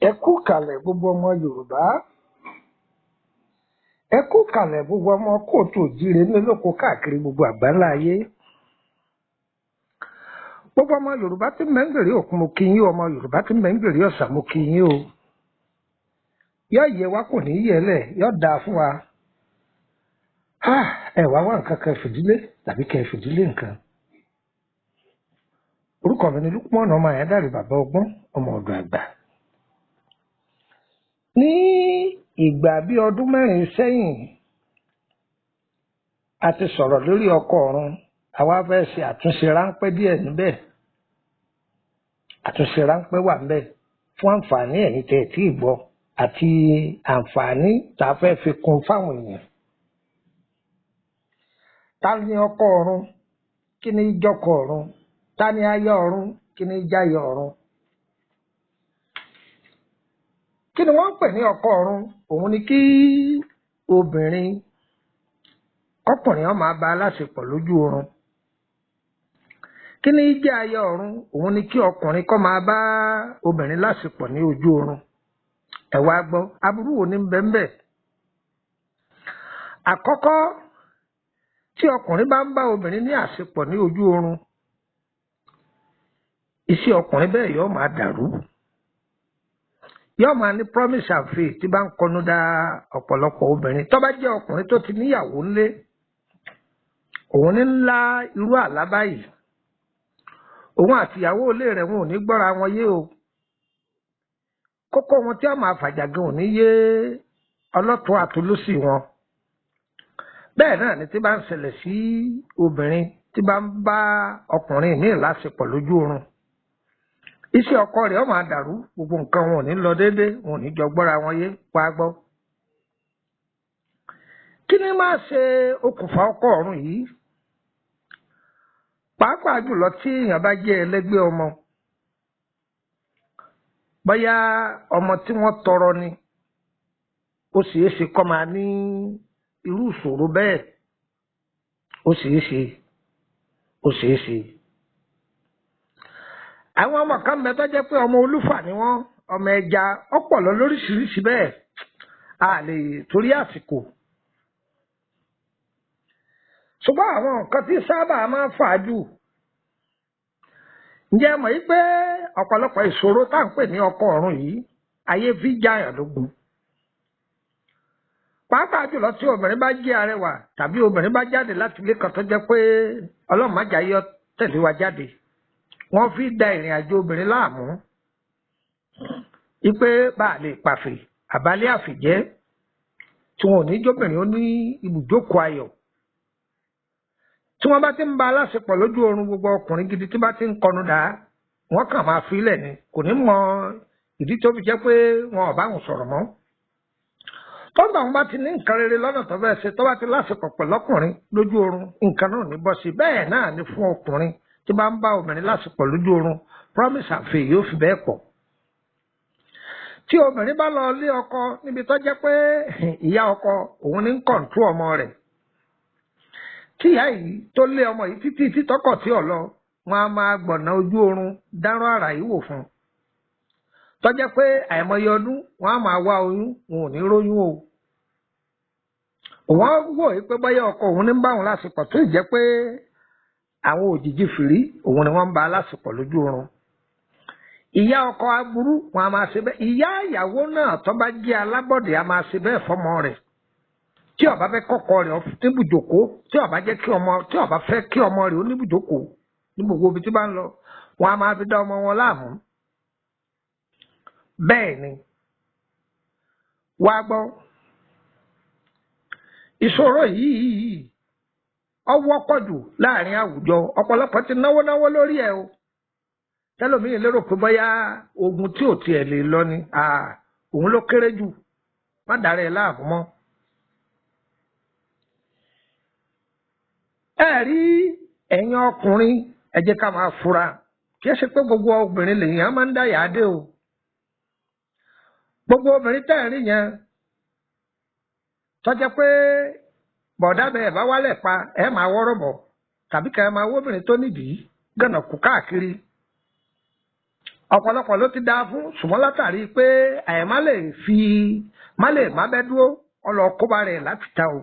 Ẹ kú kalẹ̀ gbogbo ọmọ Yorùbá, ẹ kú kalẹ̀ gbogbo ọmọ kóòtù òjíire nílòkó káàkiri gbogbo àgbáńlá ayé. Gbogbo ọmọ Yorùbá tí mẹ́ngbèrè òkun mo kí yín, ọmọ Yorùbá tí mẹ́ngbèrè ọ̀sà mo kí yín o. Yọ́ yẹ wá kò ní yẹlẹ̀, yọ́ dáa fún wa. Ẹ wá wá nǹkan kan fìdílé tàbí kẹ́ fìdílé nǹkan. Orúkọ mi ni Lúpọ̀nà ọmọ Àyándàrí bàbá ọgbọ́n ọmọ ọ̀dọ̀ àgbà. Ní ìgbà bí ọdún 4 sẹ́yìn, a ti sọ̀rọ̀ lórí ọkọ ọ̀run, àwa fẹ́ ṣe àtúnṣe ráńpẹ́ díẹ̀ níbẹ̀. Àtúnṣe ráńpẹ́ wà níbẹ̀ fún àǹfààní ẹ̀yin tẹ́ ẹ tí ì gbọ́ àti àǹfààní tá a fẹ́ fi kún fáwọn èèyàn. Ta ni ọkọ ọ̀run? Kí ni ìjọkọ ọ̀run? Ta ni aya ọ̀run? Kí ni ìjáyà ọ̀run? Kí ni wọ́n ń pè ní ọkọ ọ̀run? Òun ni kí obìnrin ọkùnrin ó máa bá aláṣepọ̀ lójú oorun. Kí ni jẹ́ aya ọ̀run? Òun ni kí ọkùnrin kó máa bá obìnrin láṣepọ̀ ní ojú oorun. Ẹ wá gbọ́, aburú wo ni ń bẹ ńbẹ̀? Àkọ́kọ́, tí ọkùnrin bá ń bá obìnrin ní àṣepọ̀ ní ojú oorun, iṣẹ́ ọkùnrin bẹ́ẹ̀ yóò máa dàrú. Yóò máa ní promise and faith tí bá ń kọnu dá ọ̀pọ̀lọpọ̀ obìnrin. Tó bá jẹ́ ọkùnrin tó ti níyàwó ńlé, òun ní ńlá irú àlá báyìí. Òun àti ìyàwó ilé rẹ̀ wọn ò ní gbọ́ra wọn yé o. Kókó wọn tí a máa fàjà gan ò ní yé ọlọ́tún àtolósì wọn. Bẹ́ẹ̀ náà ni tí bá ń ṣẹlẹ̀ sí obìnrin tí bá ń bá ọkùnrin ní ìláṣepọ̀ lójú oorun. Iṣẹ́ ọkọ rẹ̀ ó máa dàrú, gbogbo nǹkan wọn ò ní lọ déédé, wọn ò ní jọ gbọ́ra wọn yé, wá gbọ́. Kí ni máa ṣe okùnfà ọkọ ọ̀run yìí? Pàápàá jùlọ tí èèyàn bá jẹ́ ẹlẹ́gbẹ́ ọmọ. Bóyá ọmọ tí wọ́n tọrọ ni, ó ṣeé ṣe kó máa ní irú ìṣòro bẹ́ẹ̀. Ó ṣeé ṣe. Àwọn ọmọ kan bẹ tó jẹ́ pé ọmọ olúfà ni wọ́n, ọmọ ẹja, ọpọlọ lóríṣiríṣi bẹ́ẹ̀. A lè torí àsìkò. Ṣùgbọ́n àwọn nǹkan tí sábà máa ń fà á jù. Ǹjẹ́ mọ̀ yí pé ọ̀pọ̀lọpọ̀ ìṣòro tá à ń pè ní ọkọ ọ̀run yìí, ayé fi jáyàn lógun. Pàápàá jùlọ tí obìnrin bá jẹ́ arẹwà tàbí obìnrin bá jáde láti ilé kan tó jẹ́ pé Ọlọ́run má jẹ́ yọ tẹ̀lé wa jáde. Wọ́n fi da ìrìn àjò obìnrin láàmú. Ipe bá a lè pàfè àbálẹ́ àfìjẹ́ tí wọn ò ní jóbìnrin ó ní ibùjókòó ayọ̀. Tí wọ́n bá ti ń bá aláṣepọ̀ lójú oorun, gbogbo ọkùnrin gidi tí bá ti ń kọnu dá, wọ́n kàn máa fi ilẹ̀ ni, kò ní mọ ìdí tó fi jẹ́ pé wọn ò bá wọn sọ̀rọ̀ mọ́. Tọ́gbà wọn bá ti ní nǹkan rere lọ́nà tó fẹ́ ṣe, tó bá ti láṣepọ̀ pẹ̀lú ọkùnrin lójú oorun, nǹkan náà ní bọ́ sí. Bẹ́ẹ̀ náà ni fún ọkùnrin tí bá ń bá obìnrin láṣepọ̀ lójú oorun, promise and faith yóò fi bẹ́ẹ̀ pọ̀. Tí obìnrin bá lọ lé ọkọ níbi tó jẹ́ pé ìyá ọkọ òun ní ń kọ̀ǹtró ọmọ rẹ̀, tí ìyá yìí tó lé ọmọ yìí títí títọ́kọ̀ tí ò lọ, wọn a máa gbọ̀nà ojú oorun dáràn àrà yìí wò fún un. Tó jẹ́ pé àìmọye ọdún wọn a máa wá oyún, wọn ò ní róyún o. Wọ́n wò ó pé bóyá ọkọ òun ní ń bá òun láṣepọ̀ tó jẹ́ pé àwọn òjijì fìrí òun ni wọ́n ń bá láṣepọ̀ lójú oorun. Ìyá ọkọ aburú wọn a máa ṣe bẹ́ẹ̀. Ìyá ìyàwó náà tó bá jẹ́ alábọ̀dé a máa ṣe bẹ́ẹ̀ fọ́mọ rẹ̀. Tí ó bá fẹ́ kọ́kọ́ rẹ̀ níbùjókòó, tí ó bá jẹ́ kí ọmọ, tí ó bá fẹ́ kí ọmọ rẹ̀ ó níbùjókòó ní gbogbo ibi tí bá ń lọ, wọn a máa fi dá ọmọ wọn láàmú. Bẹ́ẹ̀ ni, wá gbọ́, ìṣòro yìí ó wọ́pọ̀ jù láàrin àwùjọ. Ọ̀pọ̀lọpọ̀ ti náwó lórí ẹ̀ o. tẹ́lòmíì lérò pé bóyá ogun tí ò tiẹ̀ lè lọ ni òun ló kéré jù má dàrẹ́ láàmú mọ́. ẹ rí ẹ̀yin ọkùnrin ẹ jẹ́ ká máa fura kí ẹ ṣe pé gbogbo obìnrin lèèyàn máa ń dá yàá dé o gbogbo obìnrin tẹ́ ẹ̀ rí yẹn tọ́jẹ́ pé bọ̀dá bẹ́ẹ̀ bá wálẹ̀ pa ẹ máa wọ́rọ̀ bọ̀ tàbí ká ẹ máa wóbìnrin tó nídìí gànà kú káàkiri ọ̀pọ̀lọpọ̀ ló ti dáa fún ṣùgbọ́n látàrí pé àyẹ̀má lè má bẹ́ dúró ọlọ́kóbá rẹ̀ láti ta o.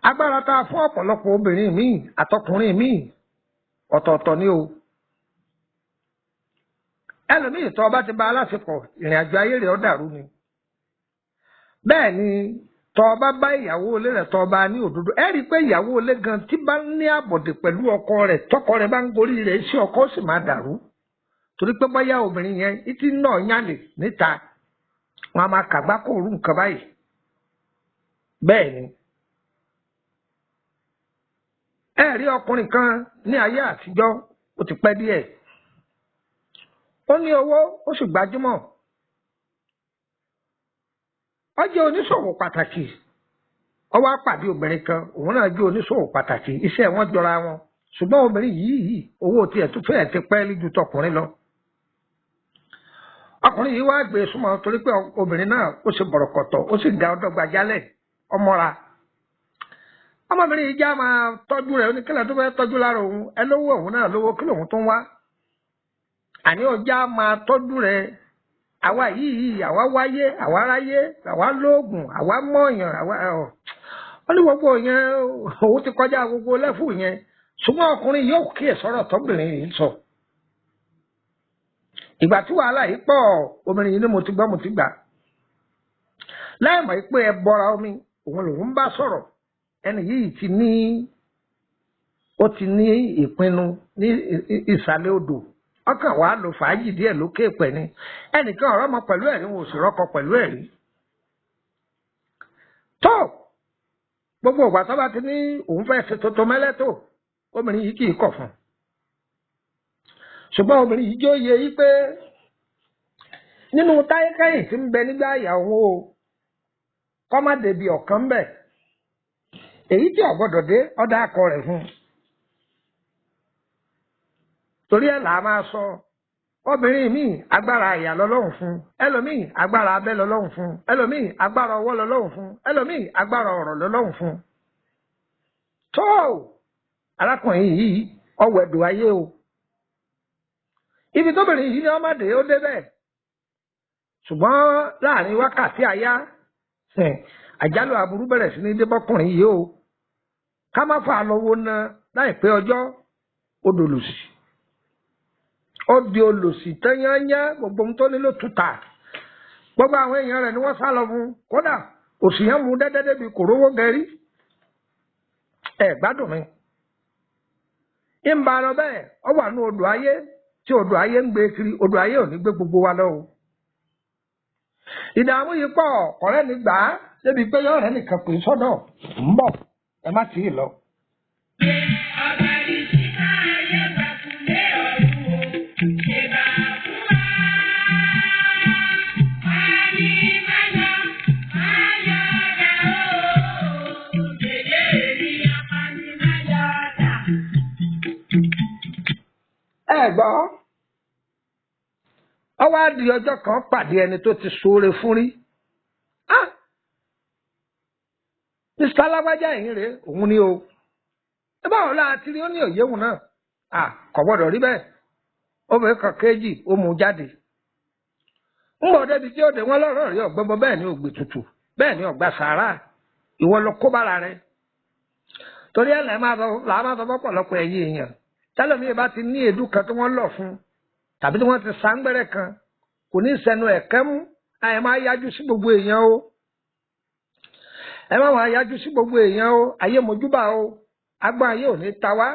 agbára tá a fún ọ̀pọ̀lọpọ̀ obìnrin míì àtọkùnrin míì ọ̀tọ̀ọ̀tọ̀ ni o. ẹlòmíì tó bá ti bá aláṣepọ̀ ìrìn àjò ayé rẹ̀ ó dàrú ni. bẹ́ẹ̀ ni tó bá bá ìyàwó ilé rẹ̀ tó bá ní òdodo ẹ rí i pé ìyàwó ilé gan tí bá ní àbọ̀dè pẹ̀lú ọkọ rẹ̀ tọkọ rẹ̀ bá ń gorí rẹ̀ sí ọkọ sì máa dàrú torí pé bóyá obìnrin yẹn ìtì náà yànlè níta wọn a máa kàgbá kó orú nǹkan báyìí bẹ́ẹ̀ ni. ẹ rí ọkùnrin kan ní ayé àtijọ́ ó ti pẹ́ díẹ̀ ó ní owó ó sì gbajúmọ̀ ó jẹ́ oníṣòwò pàtàkì ó wá pàdé obìnrin kan òun náà jẹ́ oníṣòwò pàtàkì iṣẹ́ wọn jọra wọn ṣùgbọ́n obìnrin yìí owó tiẹ̀ tún fẹ́ẹ̀ ti pẹ́ ju tọkùnrin lọ. ọkùnrin yìí wá gbé súnmọ́ torí pé obìnrin náà ó ṣe bọ̀rọ̀kọ̀tọ̀ ó sì ga ọdọ́gba jálẹ̀ ọmọra. ọmọbìnrin yìí já máa tọ́jú rẹ̀ oníkílẹ̀ tó fẹ́ tọ́jú lára òun ẹ lówó òun náà lówó kí lòun tó ń wá. àní ọjà máa tọ́jú rẹ̀ àwa yìí àwa wáyé àwa ráyé àwa lóògùn àwa mọ̀ọ̀yàn àwa ó ní gbogbo yẹn òun ti kọjá gbogbo lẹ́fù yẹn ṣùgbọ́n ọkùnrin yóò kíyè sọ̀rọ̀ tọ́bìnrin yìí sọ. ìgbà tí wàhálà yìí pọ̀ obìnrin yìí ni mo ti gbọ́ mo ti gbà láì mọ̀ pé ẹ bọ́ra omi òun lòun bá sọ̀rọ̀ ẹni yìí ti ní ìpinnu ní ìsàlẹ̀ odò ọkàn wàá lò fàájì díẹ̀ lókè pẹ̀ ni ẹnìkan ọ̀rọ̀ mọ pẹ̀lú ẹ̀rí wọn ò sì rọ́kọ pẹ̀lú ẹ̀rí. tó gbogbo ìgbà tó bá ti ní òun fẹ́ ṣe tuntun mẹ́lẹ́tò obìnrin yìí kì í kọ̀ fún un. ṣùgbọ́n obìnrin yìí jó yẹ yí pé nínú táyé kẹ́yìn tí ń bẹ nígbà ìyàwó kọ́ má débi ọ̀kan bẹ̀ èyí tí ọ̀gbọ́dọ̀ dé ọ̀dà akọ rẹ̀ fún un. torí ẹ̀ là á máa sọ obìnrin míì agbára àyà lọ́lọ́run fún ẹlòmíì agbára abẹ́ lọ́lọ́run fún ẹlòmíì agbára ọwọ́ lọ́lọ́run fún ẹlòmíì agbára ọ̀rọ̀ lọ́lọ́run fún. tó arákùnrin yìí ọwẹ́dùn ayé o ibi tóbìnrin yìí ni ọmọdé ó débẹ̀ ṣùgbọ́n láàrin wákàtí àyá àjálù aburú bẹ̀rẹ̀ sí ní débọ́kùnrin yìí o ká má fà lọ́wọ́ ná láìpẹ́ ọjọ́ ó dolòsì ó di olòsì tẹ́yányá gbogbo ohun tó nílò túta gbogbo àwọn èèyàn rẹ̀ ni wọ́n sá lọ fún kódà òsì yẹn mú dẹ́dẹ́dẹ́ bíi kò rówó gẹ̀rí ẹ̀ gbádùn mi. ìmbà lọ bẹ́ẹ̀ ọ wà ní odò ayé tí odò ayé ń gbé kiri odò ayé ò ní gbé gbogbo wa lọ o. ìdààmú yìí pọ̀ ọ̀rẹ́ mi gbà á débi pé yọ̀ọ̀rẹ́ nìkan pè sọ́dọ̀ ń bọ̀ ẹ má tì í lọ. gbọ́ ọ wá di ọjọ́ kan pàdé ẹni tó ti ṣoore fún rí mr alágbájá yìí rèé òun ni o ẹ báwo la ti rí ó ní òye òun náà kò gbọ́dọ̀ rí bẹ́ẹ̀ obìnrin kan kéjì ó mú jáde ń bọ̀ débi tí ó dé wọn lọ́rọ̀ rí ọ̀gbẹ́bọ bẹ́ẹ̀ ni ògbè tutù bẹ́ẹ̀ ni ọ̀gbà sàárà ìwọ lọ kó bára rẹ torí ẹ̀ làá máa sọ fọ́pọ̀lọpọ̀ ẹ̀yìn èèyàn tẹ́lẹ̀mí bá ti ní èédú kan tí wọ́n lọ̀ fún tàbí tí wọ́n ti sàǹgbẹ̀rẹ̀ kan kò ní sẹnu ẹ̀kẹ́ mú ẹ máa yájú sí gbogbo èèyàn o ẹ má wàá yájú sí gbogbo èèyàn o ayé mojúbà o agbá ayé ò ní ta wá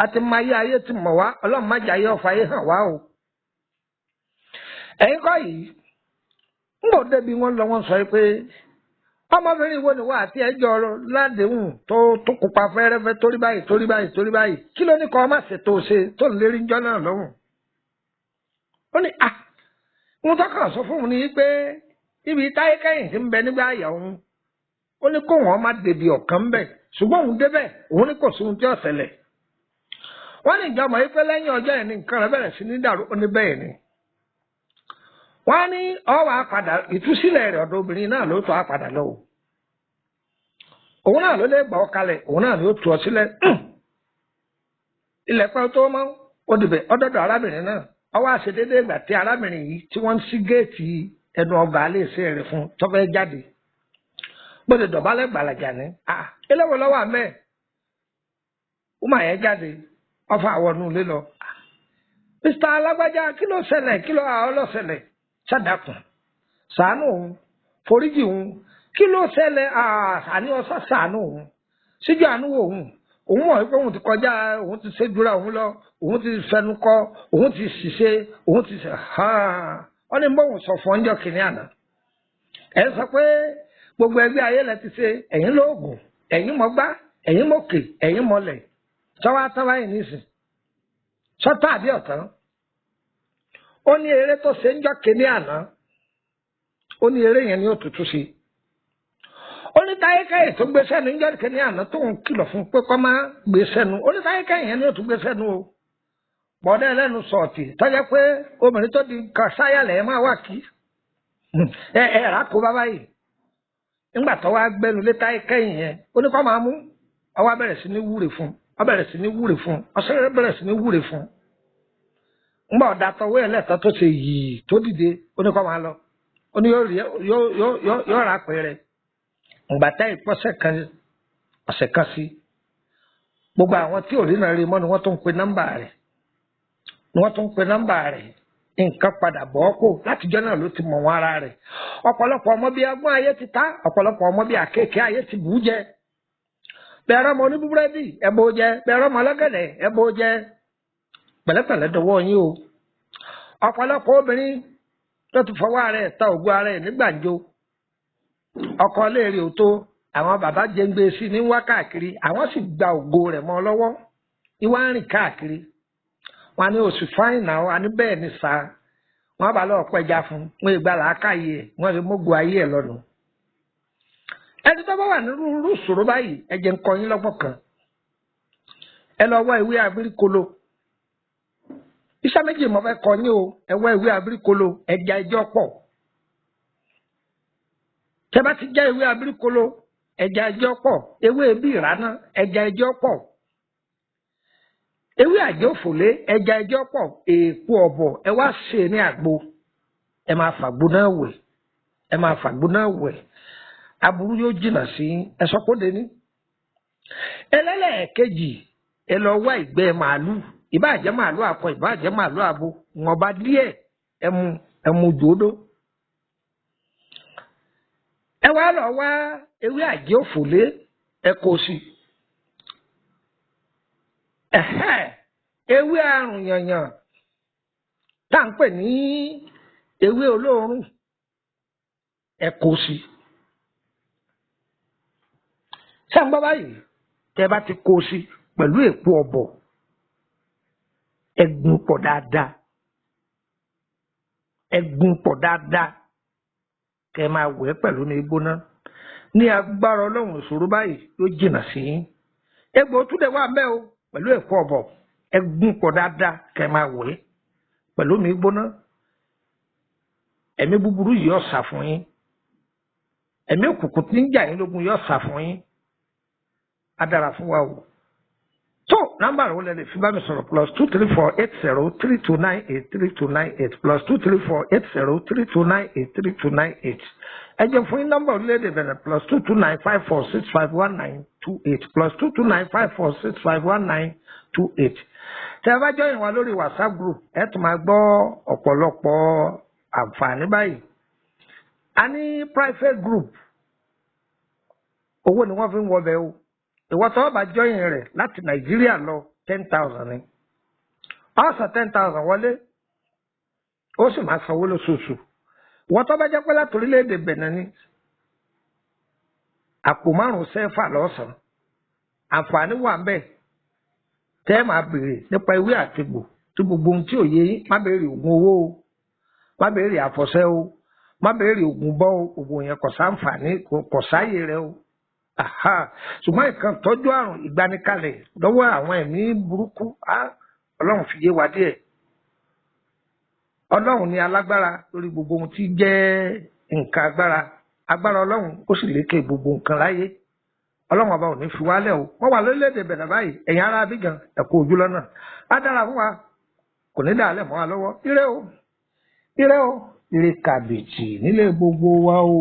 àti máa yé ayé ti mọ̀ wá ọlọ́run má jẹ́ ayé ọ̀fà ayé hàn wá o. ẹ̀yin kọ́ yìí ń bò débi wọ́n lọ wọ́n sọ pé ọmọbìnrin wo ni wà àti ẹjọ́ ládéhùn tó kópa fẹ́rẹ́fẹ́ torí báyìí kí ló ní kọ́ ọ má ṣètò ṣe tó ń lérí ńjọ́ náà lọ́hùn. ó ní mo tọ́kàn sọ fún un ní pé ibi táyé kẹ́yìn ti ń bẹ nígbà àyà òun ó ní kó wọn má débi ọ̀kan bẹ̀ ṣùgbọ́n òun débẹ̀ òun ní kò sí ohun tí ó ṣẹlẹ̀. wọ́n ní ìjọba yìí pé lẹ́yìn ọjọ́ yẹn ní nǹkan rẹ̀ bẹ̀rẹ̀ sí ní dàrú ó ní bẹ́ẹ̀ ni. wọ́n ní ọwọ́ àpàdà ìtúsílẹ̀ rẹ̀ ọ̀dọ̀ obìnrin náà ló tó àpàdà lọ. òun náà ló lè gbà ọ́ kalẹ̀ òun náà ló tú ọ sílẹ̀. ilẹ̀ pẹ́ tó mọ́ ó dìbẹ̀ ọdọ́dọ̀ arábìnrin náà ọwọ́ àṣedédé ìgbà tí arábìnrin yìí tí wọ́n ń ṣí géètì ẹnu ọgbà aléṣẹ́ rẹ̀ fún tọ́fẹ́ jáde bó ti dọ̀bálẹ̀ gbàlàjà ní eléwo lọ́wọ́ àmẹ́ ó mà yẹn jáde ọfà àwọnú ilé lọ. Mr. alágbájá kí ló ṣẹlẹ̀ kí ló àwọn ọlọ́ṣẹlẹ̀ ṣàdàkùn ṣàánú òun foríjì òun kí ló ṣẹlẹ̀ àní ọ̀sán ṣàánú òun síjú àánú òun mọ̀ wípé òun ti kọjá òun ti ṣèjúra òun lọ òun ti fẹnu kọ òun ti ṣìṣe òun ti ṣe wọ́n ní bóun sọ fún ọjọ́ kìíní àná ẹ̀ sọ pé gbogbo ẹgbẹ́ ayé lẹ ti ṣe ẹ̀yin lóògùn ẹ̀yin mọ́gbá ẹ̀yin mọ́kè ẹ̀yin mọ́lẹ̀ sọ́wọ́ àtàwá yìí nísìn sọ́tà àbí ọ̀tán ó ní eré tó ṣe ń jọ́ kìíní àná ó ní eré yẹn ní òtútù sí ó ní táyé kẹ́yìn tó gbé sẹ́nu ń jọ́ kìíní àná tó ń kìlọ̀ fún pé kọ́ máa gbé sẹ́nu ó ní táyé kẹ́yìn yẹn ní òtún gbé sẹ́nu o bọ̀dẹ́ ẹlẹ́nu sọ̀tì tọ́jẹ́ pé obìnrin tó di nǹkan sáyàlẹ̀ ẹ máa wà kí ẹ rà kó bá báyìí nígbà tó wá gbẹnu lé táyé kẹ́yìn yẹn ó ní kọ́ máa mú ọwọ́ bẹ̀rẹ̀ sí ní wúre fún ọ bẹ̀rẹ̀ sí ní wúre fún ọsẹ́rẹ́ bẹ̀rẹ̀ sí ní wúre fún ńgbà ọ̀dà tọwọ́ ẹ̀ lẹ́tọ́ tó ṣe yìí tó dìde ó ní kọ́ máa lọ ó ní yóò rà pé rẹ̀ ǹgbà táyé pọ́sẹ̀ kan ọ̀sẹ̀ kan sí gbogbo àwọn tí ò rí náà rí mọ́ ni wọ́n tó ń pe nọ́mbà rẹ̀ nǹkan padà bọ́ kó látijọ́ náà ló ti mọ̀ wọn ara rẹ̀ ọ̀pọ̀lọpọ̀ ọmọ bíi agbọ́n ayé ti ta ọ̀pọ̀lọpọ̀ ọmọ bíi àkekèé ayé ti bù ú jẹ bẹ̀rẹ̀ ọmọ oníbúrẹ́dì ẹ̀bọ jẹ bẹ̀rẹ̀ ọmọ ọlọ́gẹ̀dẹ̀ ẹ̀bọ jẹ pẹ̀lẹ́pẹ̀lẹ́ dọwọ́ yín o ọ̀pọ̀lọpọ̀ obìnrin tó ti fọwọ́ rẹ̀ ta ògùn ara ẹ̀ nígbàjọ ọkọ léèrè ò tó àwọn bàbá jẹ́ngbé sí ní wá káàkiri àwọn sì gba ògo rẹ̀ mọ́ lọ́wọ́ ìwà ń rìn káàkiri wọn ní oṣù fáìn náà wọn ní bẹ́ẹ̀ ní sáà wọn bá lọ́ọ́ pẹja fún wọn ìgbà làákàyè ẹ̀ wọn lè mógun ayé ẹ̀ lọ́nu. ẹni tó bá wà nínú irú ìṣòro báyìí ẹ jẹ́ ń kọ́ yín lọ́gbọ́n kan ẹ lọ wá ìwé abirikolo iṣẹ́ méjì mo fẹ́ kọ́ yín o ẹ wá ìwé abirikolo ẹja ẹjọ́ pọ̀ tẹ́ bá ti já ìwé abirikolo ẹja ẹjọ́ pọ̀ ewé bí ìrànà ẹja ẹjọ́ pọ̀ ewé àjẹ́ òfòlé ẹja ẹjọ́ pọ̀ èèpo ọ̀bọ̀ ẹ wá ṣe ní àgbo ẹ máa fàgbo náà wẹ̀ aburú yóò jìnnà sí ẹ sọ pé ó dé ní. ẹlẹ́lẹ́ẹ̀kejì ẹ lọ wá ìgbẹ́ màálù ìbáàjẹ́ màálù akọ ìbáàjẹ́ màálù abo wọn bá díẹ̀ ẹmu jòdó. ẹ wá lọ wá ewé àjẹ́ òfòlé ẹ kó sí ewé àrùn yànyàn tá à ń pè ní ewé olóòórùn ẹ kó sí sáńgbá báyìí tẹ bá ti kó sí pẹ̀lú èpo ọ̀bọ̀ ẹ̀gún pọ̀ dáadáa kẹ máa wẹ̀ pẹ̀lú ní gbóná ní agbára Ọlọ́run ìṣòro báyìí yóò jìnnà sí yín egbò tún lè wà mẹ́ o pẹ̀lú èpo ọ̀bọ̀ ẹ̀gún pọ̀ dáadáa kẹ máa wẹ̀ pẹ̀lú mi gbóná ẹ̀mí búburú yìí yóò sá fún yín ẹ̀mí òkùnkùn tí ń jà yín lógun yóò sá fún yín á dára fún wa o. tó nọ́mbà rẹ wọlé lè fi bá mi sọ̀rọ̀ +2348032983298 +2348032983298 ẹ jẹ́ fún yín nọ́mbà orílẹ̀-èdè bẹ̀rẹ̀ +22954651928 +22954651928 tẹ́ ẹ bá jọyìn wa lórí WhatsApp group ẹ tún máa gbọ́ ọ̀pọ̀lọpọ̀ àǹfààní báyìí a ní private group owó ni wọ́n fi ń wọbẹ̀ o ìwọ tó bá jọyìn rẹ̀ láti Nàìjíríà lọ 10,000 ni ọ̀sán 10,000 wọlé ó sì máa sanwó lóṣooṣù ìwọ tó bá jẹ́ pé láti orílẹ̀-èdè Benin ni àpò 5 sẹ́fà lọ́sàn-án àǹfààní wà ń bẹ̀ tẹ́ máa béèrè nípa ewé àtegbò tí gbogbo ohun tí ò yé yín má béèrè oògùn owó o má béèrè àfọ̀ṣẹ o má béèrè oògùn bọ́ o oògùn yẹn kò sáǹfààní kò sáyè rẹ o ṣùgbọ́n nǹkan tọ́jú àrùn ìgbanikalẹ̀ lọ́wọ́ àwọn ẹ̀mí burúkú ọlọ́run fi yé wa díẹ̀ ọlọ́run ni alágbára lórí gbogbo ohun tí jẹ́ nǹkan agbára ọlọ́run ó sì lékè gbogbo nǹkan láyé ọlọ́run ọba ò ní fi wálẹ̀ o wọ́n wà lórílẹ̀‐èdè bẹ̀rẹ̀ báyìí ẹ̀yin ará Abidjan ẹ̀kọ́ ojú lọ́nà á dára fún wa kò ní dàálẹ̀ mọ́ wa lọ́wọ́ ire o ire kàbìtì nílé gbogbo wa o.